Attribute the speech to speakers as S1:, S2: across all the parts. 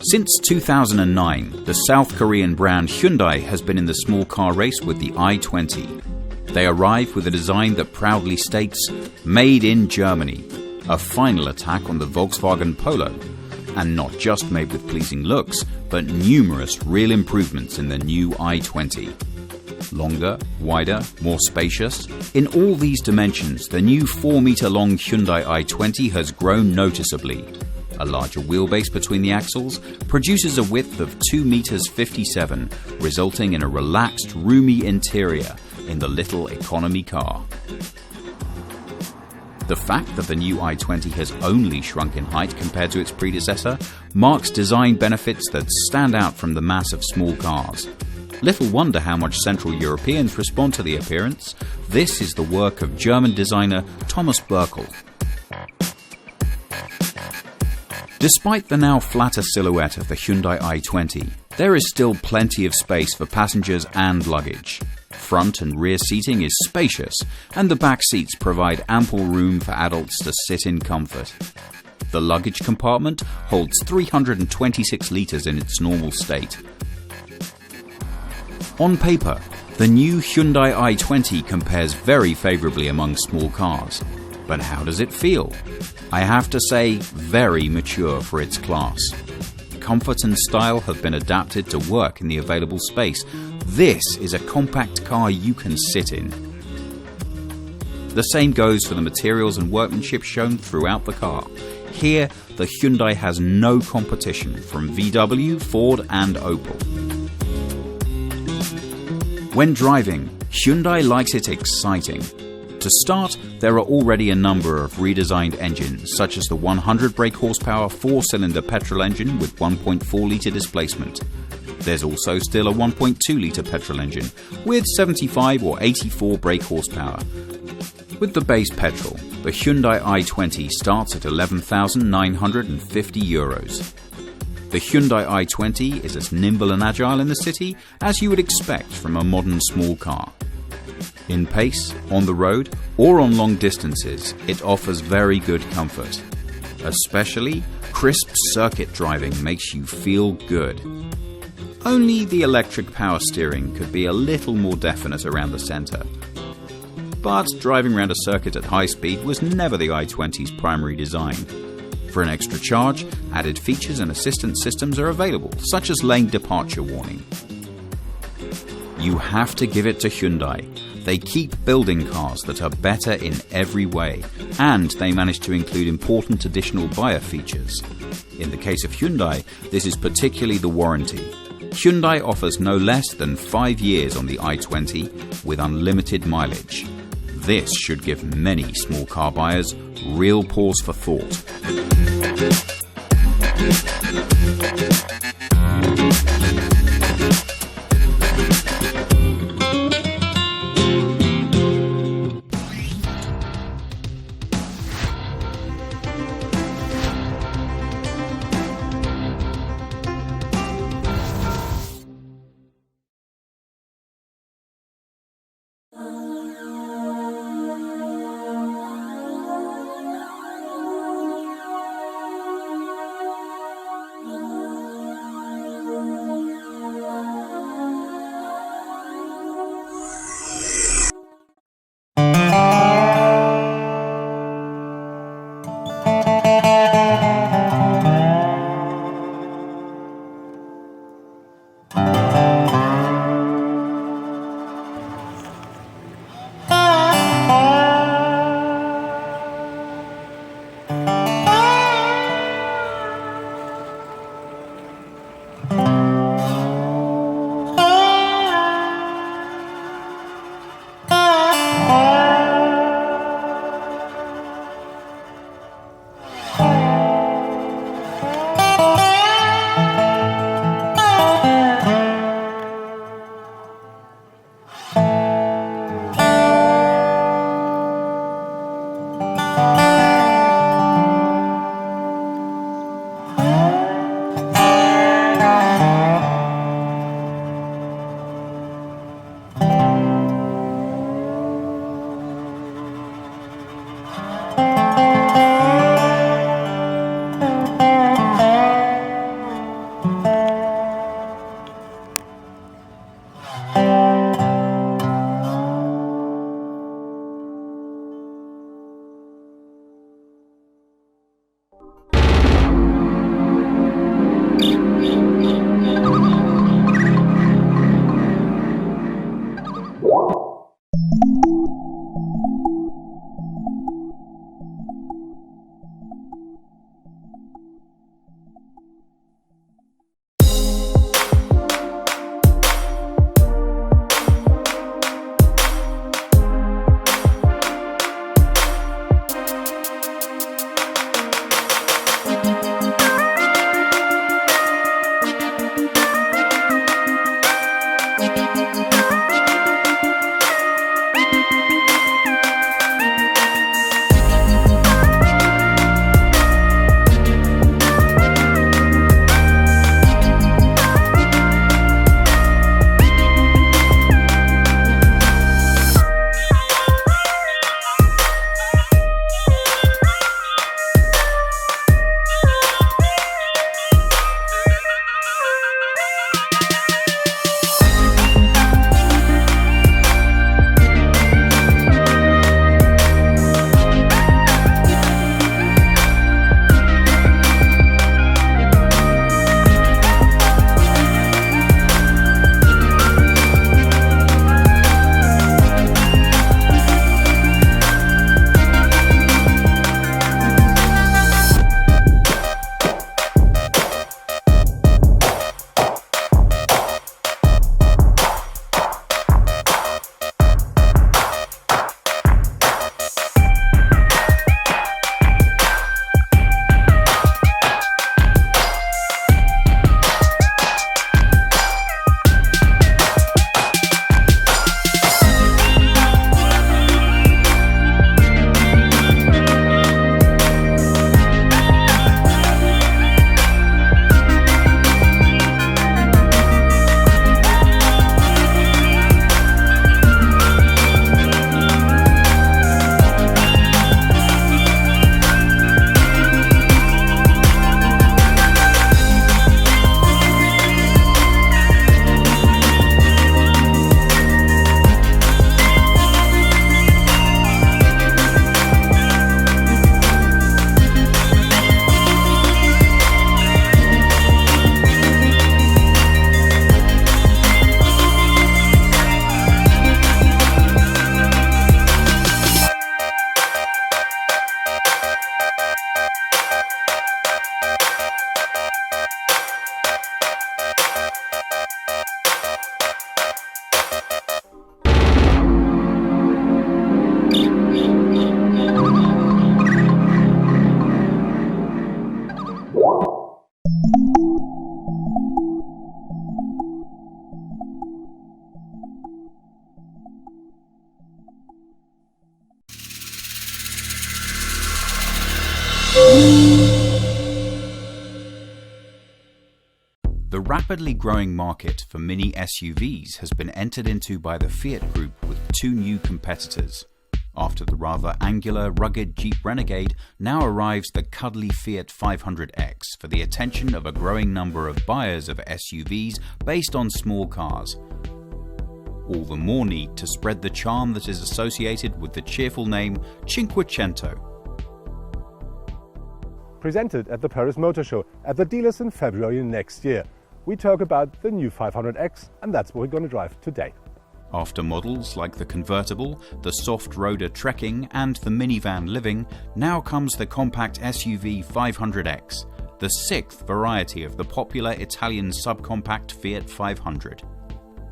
S1: Since 2009, the South Korean brand Hyundai has been in the small car race with the i20. They arrive with a design that proudly states, "Made in Germany," a final attack on the Volkswagen Polo, and not just made with pleasing looks, but numerous real improvements in the new i20. Longer, wider, more spacious. In all these dimensions, the new 4-meter-long Hyundai i20 has grown noticeably. A larger wheelbase between the axles produces a width of 2 meters 57, resulting in a relaxed, roomy interior in the little economy car. The fact that the new i20 has only shrunk in height compared to its predecessor marks design benefits that stand out from the mass of small cars. Little wonder how much Central Europeans respond to the appearance. This is the work of German designer Thomas Bürkel. Despite the now flatter silhouette of the Hyundai i20, there is still plenty of space for passengers and luggage. Front and rear seating is spacious, and the back seats provide ample room for adults to sit in comfort. The luggage compartment holds 326 litres in its normal state. On paper, the new Hyundai i20 compares very favourably among small cars. But how does it feel? I have to say, very mature for its class. Comfort and style have been adapted to work in the available space. This is a compact car you can sit in. The same goes for the materials and workmanship shown throughout the car. Here, the Hyundai has no competition from VW, Ford and Opel. When driving, Hyundai likes it exciting. To start, there are already a number of redesigned engines, such as the 100 brake horsepower 4-cylinder petrol engine with 1.4 litre displacement. There's also still a 1.2 litre petrol engine with 75 or 84 brake horsepower. With the base petrol, the Hyundai i20 starts at €11,950. The Hyundai i20 is as nimble and agile in the city as you would expect from a modern small car. In pace, on the road, or on long distances, it offers very good comfort. Especially, crisp circuit driving makes you feel good. Only the electric power steering could be a little more definite around the centre. But driving around a circuit at high speed was never the i20's primary design. For an extra charge, added features and assistance systems are available, such as lane departure warning. You have to give it to Hyundai. They keep building cars that are better in every way, and they manage to include important additional buyer features. In the case of Hyundai, this is particularly the warranty. Hyundai offers no less than 5 years on the i20 with unlimited mileage. This should give many small car buyers real pause for thought. The rapidly growing market for mini SUVs has been entered into by the Fiat Group with two new competitors. After the rather angular, rugged Jeep Renegade, now arrives the cuddly Fiat 500X for the attention of a growing number of buyers of SUVs based on small cars. All the more need to spread the charm that is associated with the cheerful name Cinquecento.
S2: Presented at the Paris Motor Show at the dealers in February next year. We talk about the new 500X, and that's what we're going to drive today.
S1: After models like the convertible, the soft-roader trekking and the minivan living, now comes the compact SUV 500X, the sixth variety of the popular Italian subcompact Fiat 500.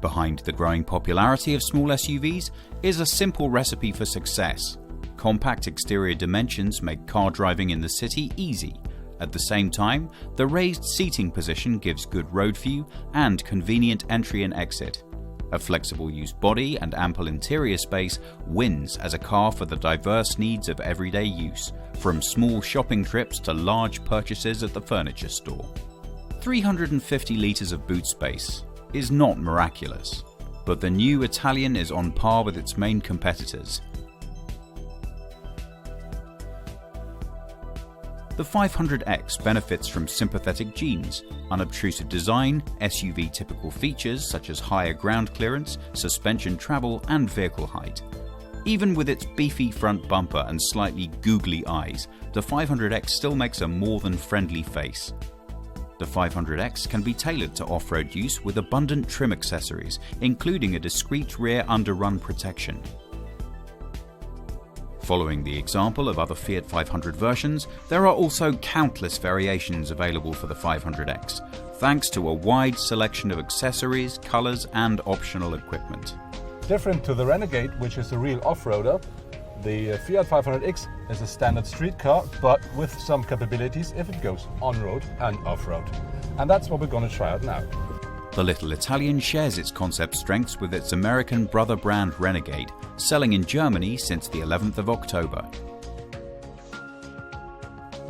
S1: Behind the growing popularity of small SUVs is a simple recipe for success. Compact exterior dimensions make car driving in the city easy. At the same time, the raised seating position gives good road view and convenient entry and exit. A flexible use body and ample interior space wins as a car for the diverse needs of everyday use, from small shopping trips to large purchases at the furniture store. 350 litres of boot space is not miraculous, but the new Italian is on par with its main competitors. The 500X benefits from sympathetic genes, unobtrusive design, SUV typical features such as higher ground clearance, suspension travel and vehicle height. Even with its beefy front bumper and slightly googly eyes, the 500X still makes a more than friendly face. The 500X can be tailored to off-road use with abundant trim accessories, including a discreet rear underrun protection. Following the example of other Fiat 500 versions, there are also countless variations available for the 500X, thanks to a wide selection of accessories, colours and optional equipment.
S2: Different to the Renegade, which is a real off-roader, the Fiat 500X is a standard street car, but with some capabilities if it goes on-road and off-road. And that's what we're going to try out now.
S1: The little Italian shares its concept strengths with its American brother brand Renegade, selling in Germany since the 11th of October.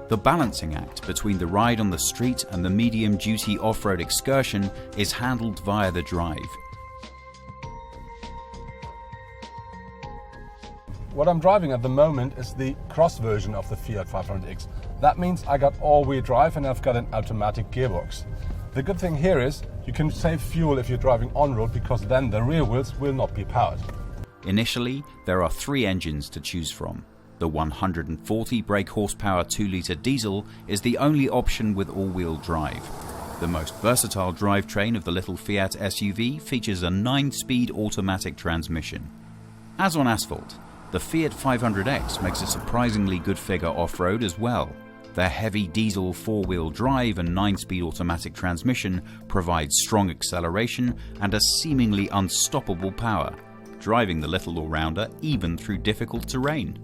S1: The balancing act between the ride on the street and the medium-duty off-road excursion is handled via the drive.
S2: What I'm driving at the moment is the cross version of the Fiat 500X. That means I got all-wheel drive and I've got an automatic gearbox. The good thing here is you can save fuel if you're driving on-road, because then the rear wheels will not be powered.
S1: Initially, there are three engines to choose from. The 140 brake horsepower 2-litre diesel is the only option with all-wheel drive. The most versatile drivetrain of the little Fiat SUV features a 9-speed automatic transmission. As on asphalt, the Fiat 500X makes a surprisingly good figure off-road as well. Their heavy diesel 4-wheel drive and 9-speed automatic transmission provides strong acceleration and a seemingly unstoppable power, driving the little all-rounder even through difficult terrain.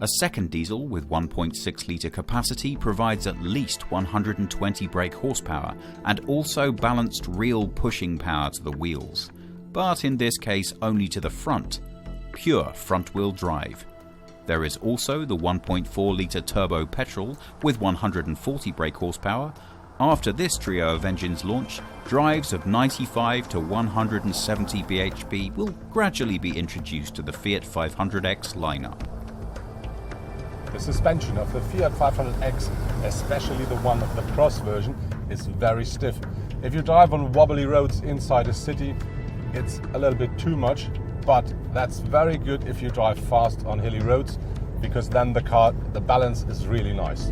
S1: A second diesel with 1.6-litre capacity provides at least 120 brake horsepower and also balanced real pushing power to the wheels, but in this case only to the front, pure front-wheel drive. There is also the 1.4-litre turbo petrol with 140 brake horsepower. After this trio of engines launch, drives of 95 to 170 bhp will gradually be introduced to the Fiat 500X lineup.
S2: The suspension of the Fiat 500X, especially the one of the cross version, is very stiff. If you drive on wobbly roads inside a city, it's a little bit too much. But that's very good if you drive fast on hilly roads, because then the balance is really nice.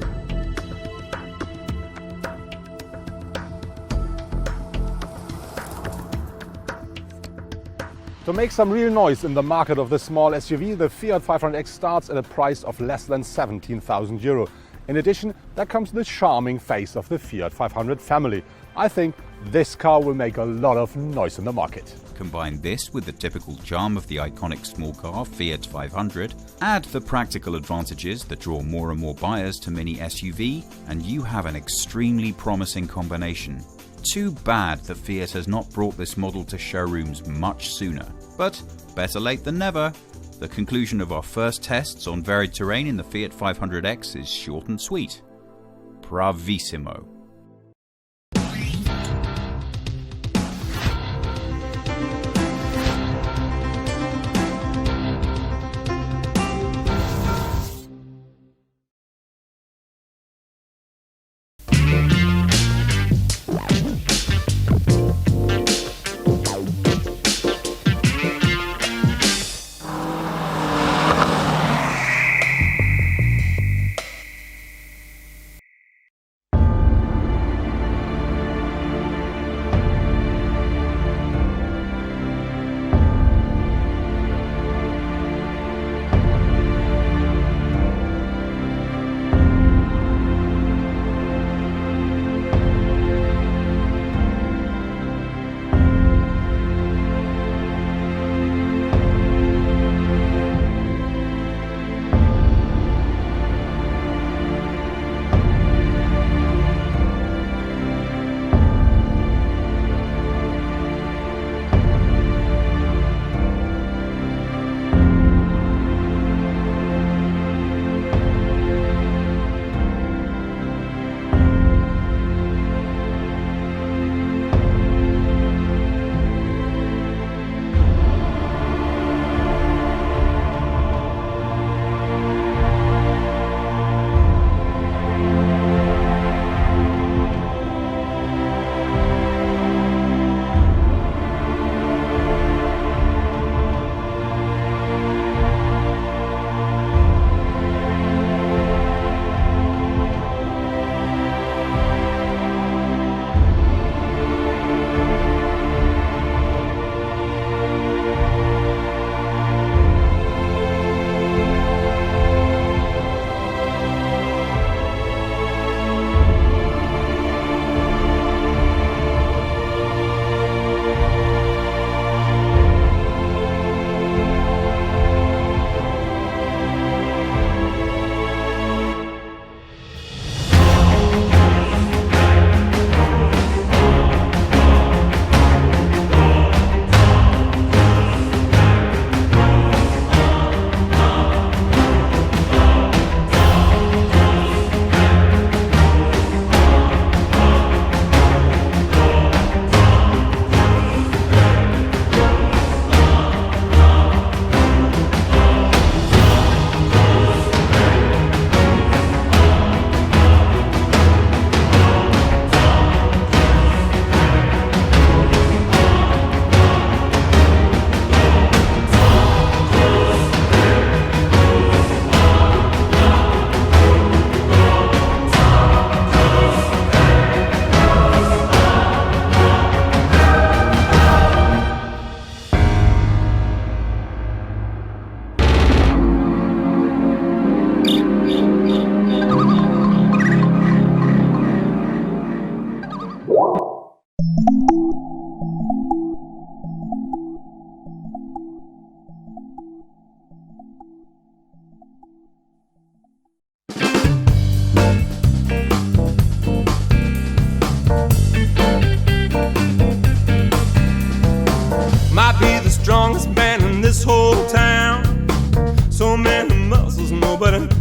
S2: To make some real noise in the market of the small SUV, the Fiat 500X starts at a price of less than 17,000 euro. In addition, there comes the charming face of the Fiat 500 family. I think this car will make a lot of noise in the market.
S1: Combine this with the typical charm of the iconic small car Fiat 500, add the practical advantages that draw more and more buyers to Mini SUV, and you have an extremely promising combination. Too bad that Fiat has not brought this model to showrooms much sooner, but better late than never. The conclusion of our first tests on varied terrain in the Fiat 500X is short and sweet. Bravissimo.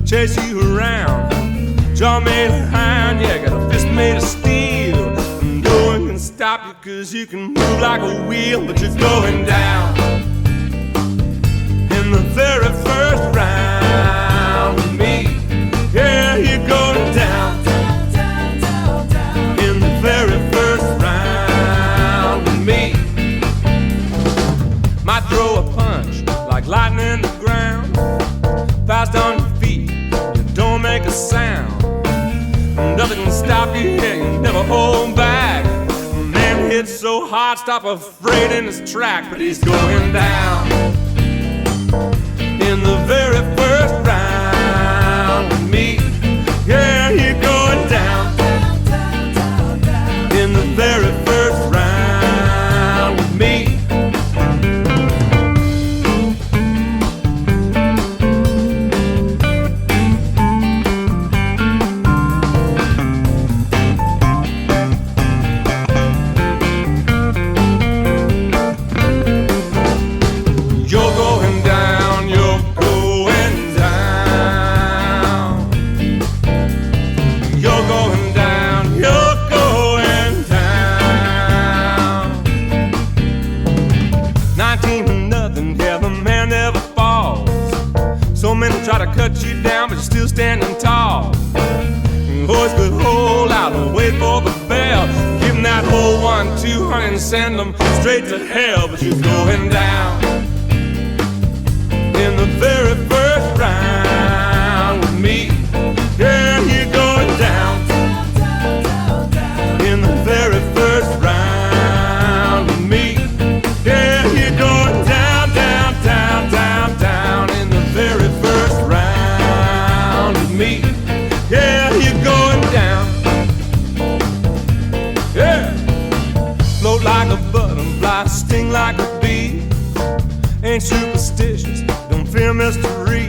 S3: chase you around. Jaw made of iron, yeah, got a fist made of steel. No one can stop you 'cause you can move like a wheel, but you're going down in the very first round with me. Yeah, you're going down in the very first round with me. Might throw a punch like lightning in the ground, fast on your feet, don't make a sound. Nothing can stop you, yeah, you never hold back. Man hits so hard, stop afraid in his track, but he's going down in the very first round with me. Yeah, you're going down in the very first round with me. hole out and wait for the bell. Give them that whole 1-200 and send them straight to hell. But you're going down in the very first round with me. Yeah, you're going down in the very first round with me. Yeah, you're going down, down, down, down, down in the very first round with me. Yeah, you're going down. Yeah, float like a butterfly, sting like a bee. Ain't superstitious, don't fear mystery.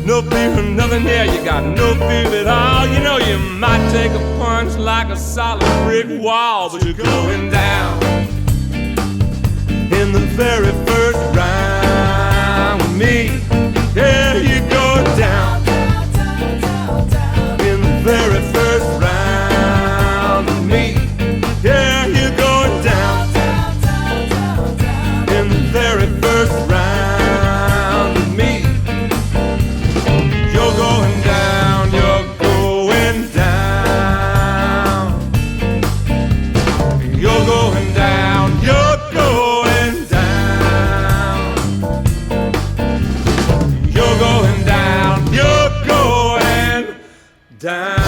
S3: No fear of nothing here, you got no fear at all. You know you might take a punch like a solid brick wall, but you're going down in the very first round with me. Yeah, you're going down in the very first round with me. Yeah, you're going down in the very first round with me. You're going down, you're going down. You're going down, you're going down. You're going down, you're going down.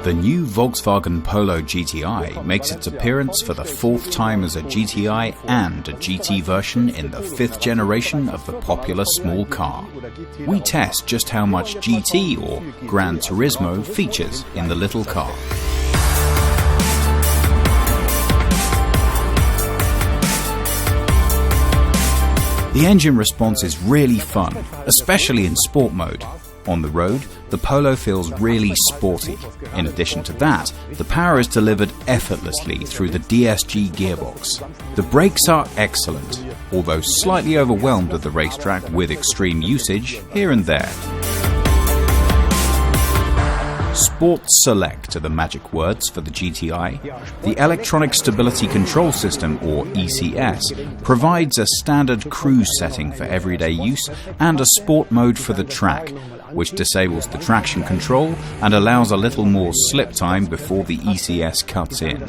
S1: The new Volkswagen Polo GTI makes its appearance for the 4th time as a GTI and a GT version in the 5th generation of the popular small car. We test just how much GT or Gran Turismo features in the little car. The engine response is really fun, especially in sport mode. On the road, the Polo feels really sporty. In addition to that, the power is delivered effortlessly through the DSG gearbox. The brakes are excellent, although slightly overwhelmed at the racetrack with extreme usage here and there. Sport Select are the magic words for the GTI. The Electronic Stability Control System, or ECS, provides a standard cruise setting for everyday use and a sport mode for the track, which disables the traction control and allows a little more slip time before the ECS cuts in.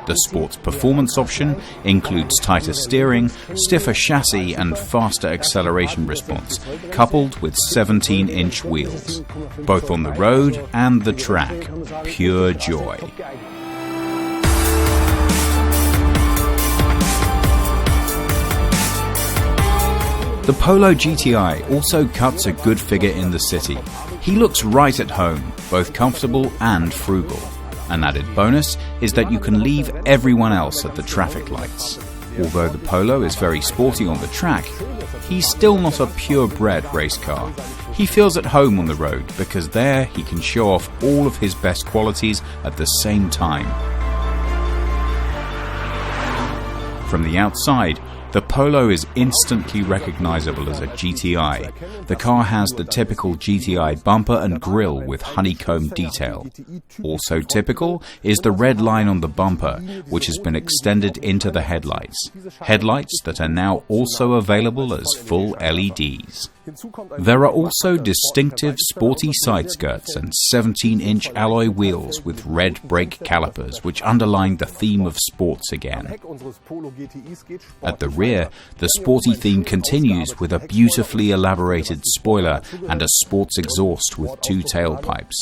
S1: The Sports Performance option includes tighter steering, stiffer chassis and faster acceleration response, coupled with 17-inch wheels. Both on the road and the track. Pure joy. The Polo GTI also cuts a good figure in the city. He looks right at home, both comfortable and frugal. An added bonus is that you can leave everyone else at the traffic lights. Although the Polo is very sporty on the track, he's still not a purebred race car. He feels at home on the road because there he can show off all of his best qualities at the same time. From the outside, the Polo is instantly recognizable as a GTI. The car has the typical GTI bumper and grille with honeycomb detail. Also typical is the red line on the bumper, which has been extended into the headlights. Headlights that are now also available as full LEDs. There are also distinctive sporty side skirts and 17-inch alloy wheels with red brake calipers, which underline the theme of sports again. At the rear, the sporty theme continues with a beautifully elaborated spoiler and a sports exhaust with 2 tailpipes.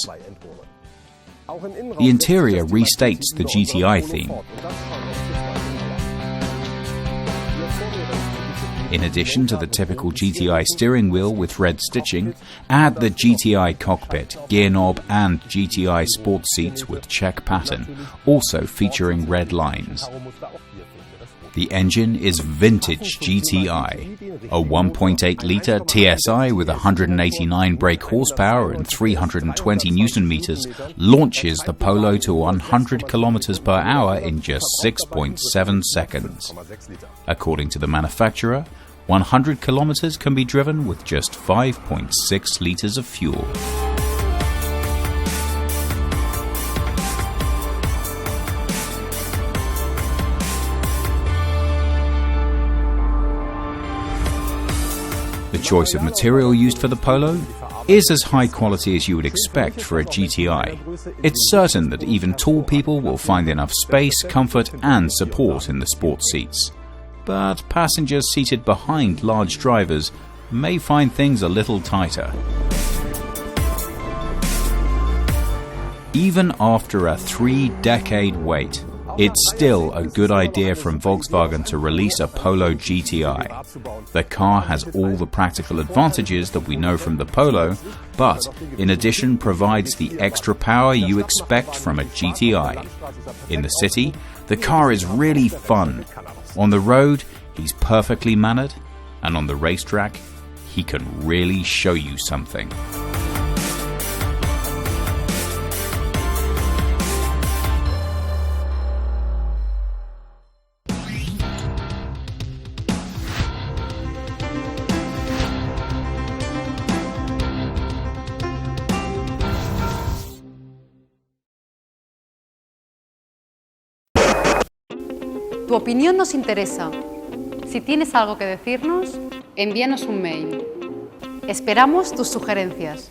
S1: The interior restates the GTI theme. In addition to the typical GTI steering wheel with red stitching, add the GTI cockpit, gear knob and GTI sport seats with check pattern, also featuring red lines. The engine is vintage GTI, a 1.8-litre TSI with 189 brake horsepower and 320 Nm launches the Polo to 100 km per hour in just 6.7 seconds. According to the manufacturer, 100 km can be driven with just 5.6 litres of fuel. The choice of material used for the Polo is as high quality as you would expect for a GTI. It's certain that even tall people will find enough space, comfort and support in the sport seats. But passengers seated behind large drivers may find things a little tighter. Even after a 3-decade wait, it's still a good idea from Volkswagen to release a Polo GTI. The car has all the practical advantages that we know from the Polo, but in addition provides the extra power you expect from a GTI. In the city, the car is really fun. On the road, he's perfectly mannered, and on the racetrack, he can really show you something.
S4: Tu opinión nos interesa. Si tienes algo que decirnos, envíanos un mail. Esperamos tus sugerencias.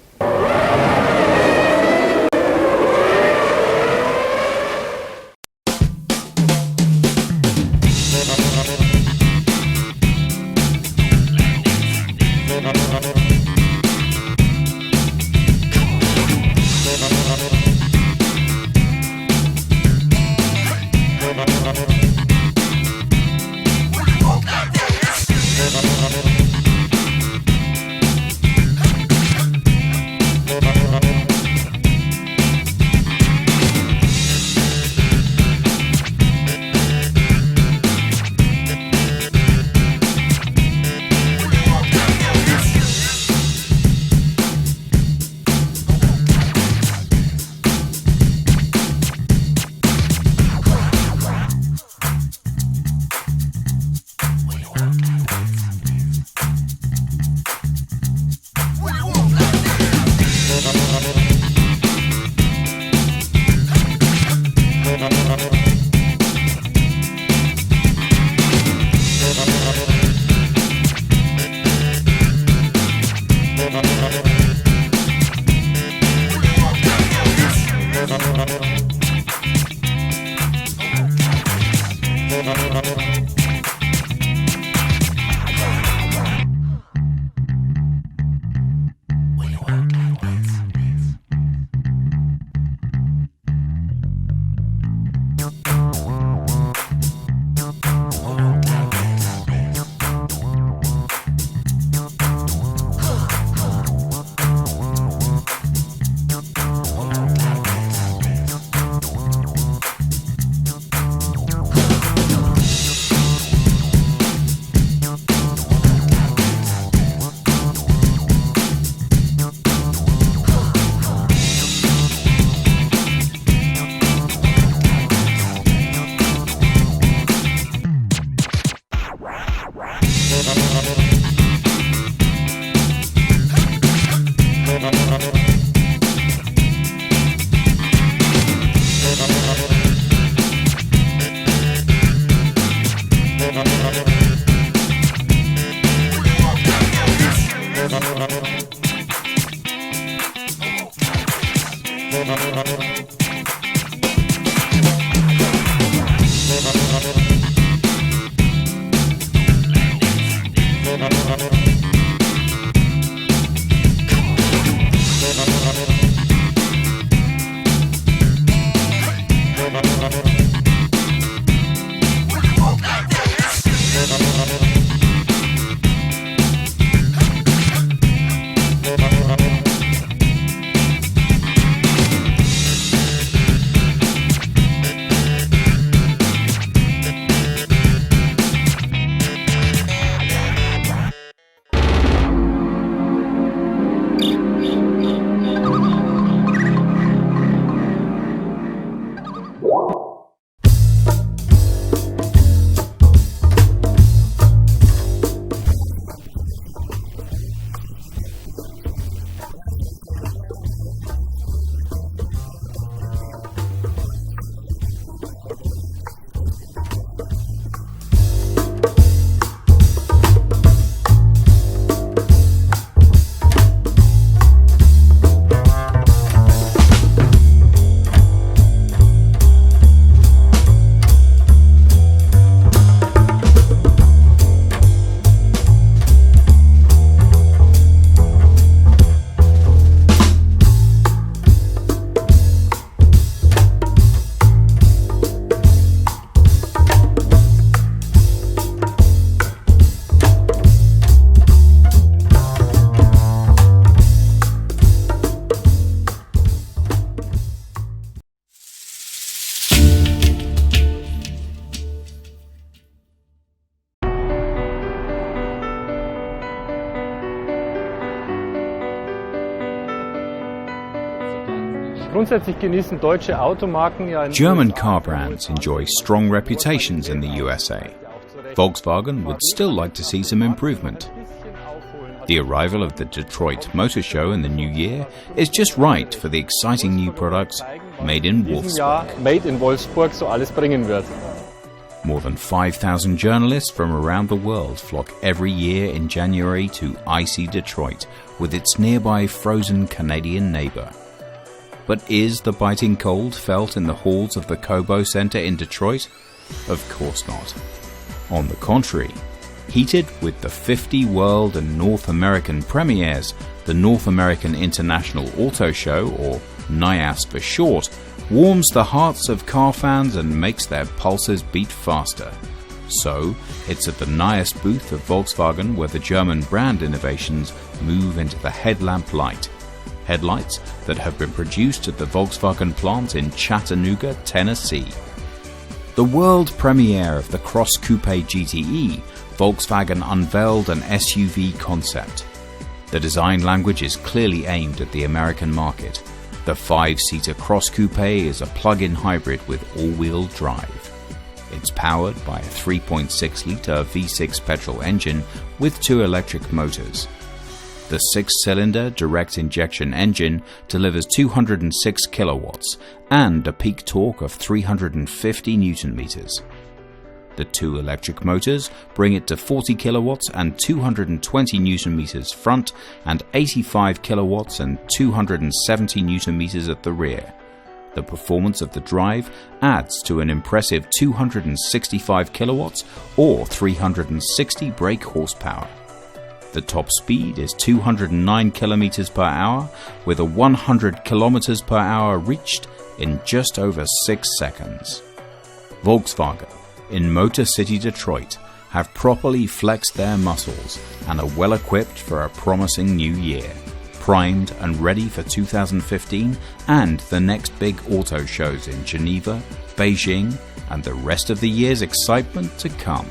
S5: Grundsätzlich genießen deutsche Automarken ja in
S1: German car brands enjoy strong reputations in the USA. Volkswagen would still like to see some improvement. The arrival of the Detroit Motor Show in the new year is just right for the exciting new products made in Wolfsburg.
S5: Made in Wolfsburg so alles bringen wird.
S1: More than 5,000 journalists from around the world flock every year in January to icy Detroit with its nearby frozen Canadian neighbor. But is the biting cold felt in the halls of the Cobo Center in Detroit? Of course not. On the contrary, heated with the 50 world and North American premieres, the North American International Auto Show, or NIAS for short, warms the hearts of car fans and makes their pulses beat faster. So, it's at the NIAS booth of Volkswagen where the German brand innovations move into the headlamp light. Headlights that have been produced at the Volkswagen plant in Chattanooga, Tennessee. The world premiere of the Cross Coupe GTE, Volkswagen unveiled an SUV concept. The design language is clearly aimed at the American market. The 5-seater Cross Coupe is a plug-in hybrid with all-wheel drive. It's powered by a 3.6-litre V6 petrol engine with 2 electric motors. The 6-cylinder direct injection engine delivers 206 kilowatts and a peak torque of 350 Nm. The 2 electric motors bring it to 40 kilowatts and 220 Nm front and 85 kilowatts and 270 Nm at the rear. The performance of the drive adds to an impressive 265 kilowatts or 360 brake horsepower. The top speed is 209 km per hour with a 100 km per hour reached in just over 6 seconds. Volkswagen in Motor City Detroit have properly flexed their muscles and are well equipped for a promising new year, primed and ready for 2015 and the next big auto shows in Geneva, Beijing and the rest of the year's excitement to come.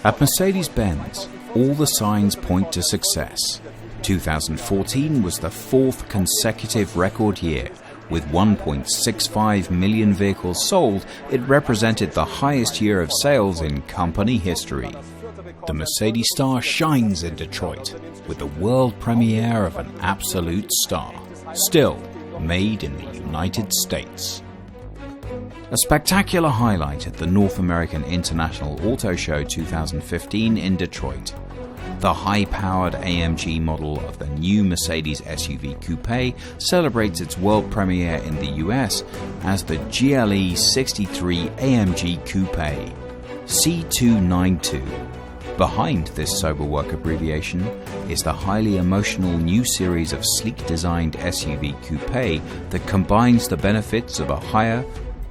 S1: At Mercedes-Benz, all the signs point to success. 2014 was the fourth consecutive record year. With 1.65 million vehicles sold, it represented the highest year of sales in company history. The Mercedes star shines in Detroit with the world premiere of an absolute star, still made in the United States. A spectacular highlight at the North American International Auto Show 2015 in Detroit. The high-powered AMG model of the new Mercedes SUV Coupe celebrates its world premiere in the US as the GLE 63 AMG Coupe C292. Behind this sober work abbreviation is the highly emotional new series of sleek-designed SUV Coupe that combines the benefits of a higher,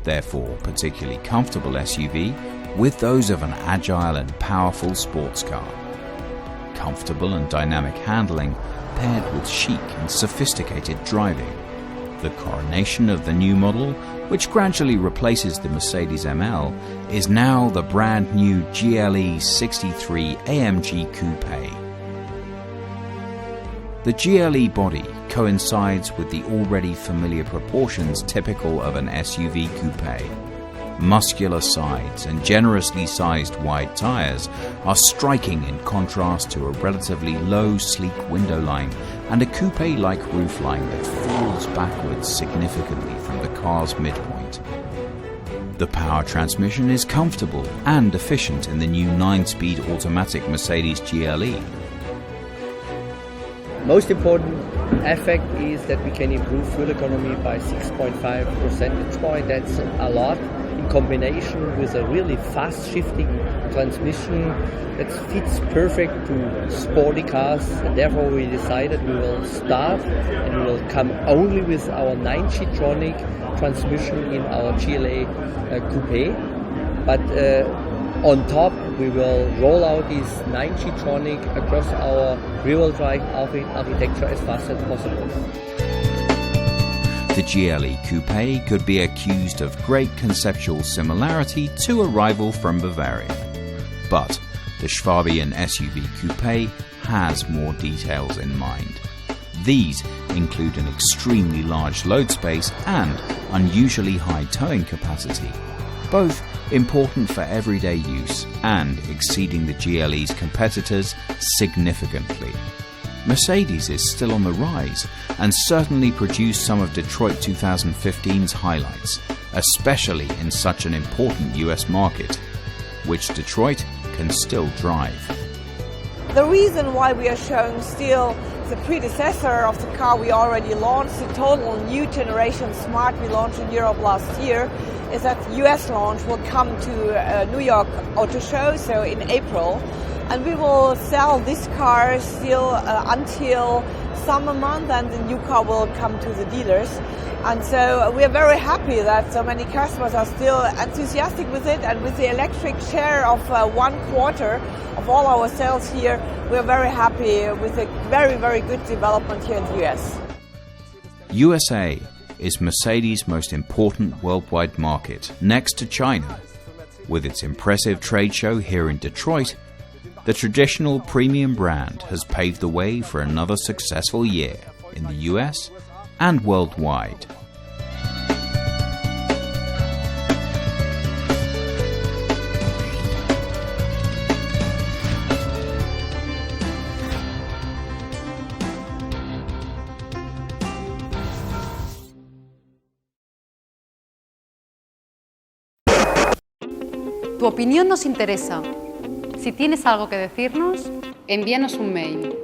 S1: therefore particularly comfortable SUV with those of an agile and powerful sports car. Comfortable and dynamic handling paired with chic and sophisticated driving. The coronation of the new model, which gradually replaces the Mercedes ML, is now the brand new GLE 63 AMG Coupe. The GLE body coincides with the already familiar proportions typical of an SUV coupe. Muscular sides and generously sized wide tires are striking in contrast to a relatively low, sleek window line and a coupe-like roofline that falls backwards significantly from the car's midpoint. The power transmission is comfortable and efficient in the new 9-speed automatic Mercedes GLE.
S6: Most important effect is that we can improve fuel economy by 6.5 percentage point. That's a lot. In combination with a really fast shifting transmission that fits perfect to sporty cars, and therefore we decided we will start and we will come only with our 9G-tronic transmission in our GLA Coupe, but on top we will roll out this 9G-tronic across our rear-wheel drive architecture as fast as possible.
S1: The GLE Coupe could be accused of great conceptual similarity to a rival from Bavaria. But the Schwabian SUV Coupe has more details in mind. These include an extremely large load space and unusually high towing capacity, both important for everyday use and exceeding the GLE's competitors significantly. Mercedes is still on the rise and certainly produced some of Detroit 2015's highlights, especially in such an important US market, which Detroit can still drive.
S7: The reason why we are showing still the predecessor of the car we already launched, the total new generation Smart we launched in Europe last year, is that the US launch will come to New York Auto Show, so in April. And we will sell this car still until summer month, and the new car will come to the dealers. And so we are very happy that so many customers are still enthusiastic with it, and with the electric share of 1/4 of all our sales here, we are very happy with a very, very good development here in the US.
S1: USA is Mercedes' most important worldwide market, next to China. With its impressive trade show here in Detroit, the traditional premium brand has paved the way for another successful year in the US and worldwide.
S4: Tu opinión nos interesa. Si tienes algo que decirnos, envíanos un mail.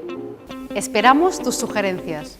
S4: Esperamos tus sugerencias.